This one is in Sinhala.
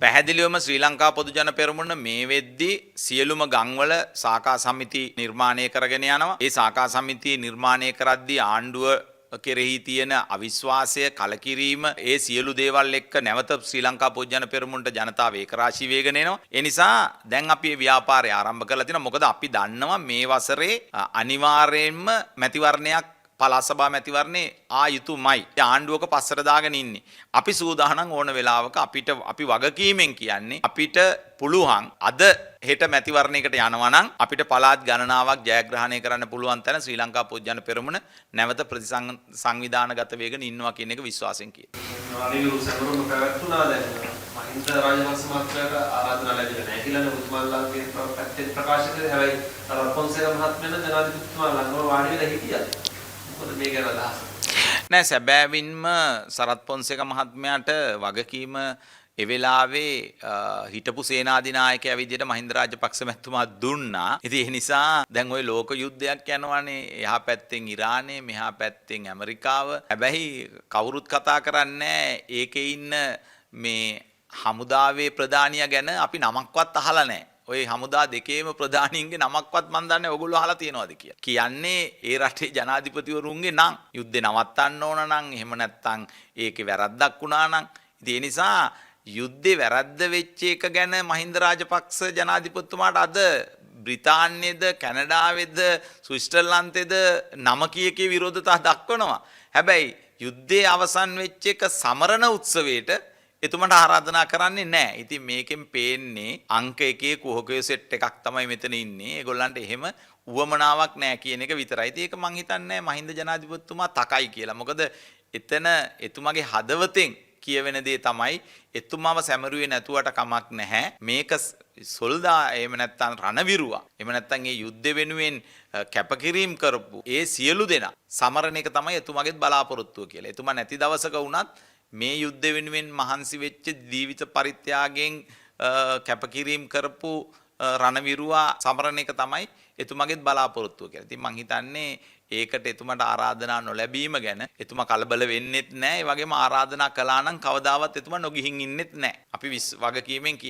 පැහැදිලිවම ශ්‍රී ලංකා පොදු ජන පෙරමුණ මේ වෙද්දී සියලුම ගම්වල සාකා සමිති නිර්මාණය කරගෙන යනවා. ඒ සාකා සමිතිය නිර්මාණය කරද්දී ආණ්ඩුව කෙරෙහි තියෙන අවිශ්වාසය කලකිරීම ඒ සියලු දේවල් එක්ක නැවත ශ්‍රී ලංකා පොදු ජන පෙරමුණට ජනතාව ඒකරාශී වේගෙන එනවා. ඒ නිසා දැන් අපි මේ ව්‍යාපාරය ආරම්භ කරලා තිනවා. මොකද අපි දන්නවා මේ වසරේ අනිවාර්යයෙන්ම මැතිවරණයක් පළාත් සභා මැතිවරණේ ආ යුතුමයි. ආණ්ඩුවක පස්සට දාගෙන ඉන්නේ. අපි සූදානම් ඕන වෙලාවක අපි වගකීමෙන් කියන්නේ අපිට පුළුවන් අද හෙට මැතිවරණයකට යනවා නම් අපිට පළාත් ගණනාවක් ජයග්‍රහණය කරන්න පුළුවන් තැන ශ්‍රී ලංකා පොදු ජන පෙරමුණ නැවත සංවිධානගත වෙගෙන ඉන්නවා කියන එක විශ්වාසයෙන් කියනවා. අනිලු සමරුම පැවැත්ුණා දැන් මහින්ද රාජපක්ෂ මහත්මයාට ආරාධනා ලැබිලා නැහැ කියලා නේ මුතුමල්ලාගේ පැත්තෙන් ප්‍රකාශ කරේ. හැබැයි රත්පොන්සේක මහත්මයා ජනාධිපතිතුමා ළඟම වාඩි වෙලා හිටියා. නෑ සැබෑවින්ම සරත් පොන්සේක මහත්මයාට වගකීම එවෙලාවේ හිටපු සේනාධිනායකයා විදියට මහින්ද රාජපක්ෂ මහත්මයා දුන්නා. ඉතින් ඒ නිසා දැන් ওই ලෝක යුද්ධයක් යනවානේ. එහා පැත්තෙන් ඉරානය, මෙහා පැත්තෙන් ඇමරිකාව. හැබැයි කවුරුත් කතා කරන්නේ ඒකේ ඉන්න මේ හමුදාවේ ප්‍රධානියා ගැන අපි නමක්වත් අහලා නැහැ. ඔය හමුදා දෙකේම ප්‍රධානීන්ගේ නමක්වත් මන් දන්නේ ඔයගොල්ලෝ අහලා තියෙනවද කියලා. කියන්නේ ඒ රටේ ජනාධිපතිවරුන්ගේ නම් යුද්ධේ නවත්තන්න ඕන නම් එහෙම නැත්නම් ඒකේ වැරද්දක් වුණා නම් ඉතින් ඒ නිසා යුද්ධේ වැරද්ද වෙච්ච එක ගැන මහින්ද රාජපක්ෂ ජනාධිපතිතුමාට අද බ්‍රිතාන්‍යයේද කැනඩාවේද ස්විට්සර්ලන්තයේද නම කීකේ විරෝධතා දක්වනවා. හැබැයි යුද්ධේ අවසන් වෙච්ච එක සමරන උත්සවයට එතුමට ආරාධනා කරන්නේ නැහැ. ඉතින් මේකෙන් පේන්නේ අංක 1 කුහකයේ සෙට් එකක් තමයි මෙතන ඉන්නේ. ඒගොල්ලන්ට එහෙම උවමනාවක් නැහැ කියන එක විතරයි. ඉතින් ඒක මං හිතන්නේ මහින්ද ජනාධිපතිතුමා තකයි කියලා. මොකද එතන එතුමාගේ හදවතෙන් කියවෙන දේ තමයි එතුමාව සැමරුවේ නැතුවට කමක් නැහැ. මේක සොල්දා එහෙම නැත්නම් රණවිරුවා. එහෙම නැත්නම් මේ යුද්ධ වෙනුවෙන් කැපකිරීම කරපු ඒ සියලු දෙනා සමරන එක තමයි එතුමාගේත් බලාපොරොත්තුව කියලා. එතුමා නැති දවසක වුණත් මේ යුද්ධ වෙනුවෙන් මහන්සි වෙච්ච ජීවිත පරිත්‍යාගයෙන් කැපකිරීම කරපු රණවිරුවා සමරන එක තමයි එතුමාගේත් බලාපොරොත්තුව කියලා. ඉතින් මං හිතන්නේ ඒකට එතුමාට ආරාධනා නොලැබීම ගැන එතුමා කලබල වෙන්නෙත් නැහැ. ඒ වගේම ආරාධනා කළා නම් කවදාවත් එතුමා නොගිහින් ඉන්නෙත් නැහැ. අපි වගකීමෙන්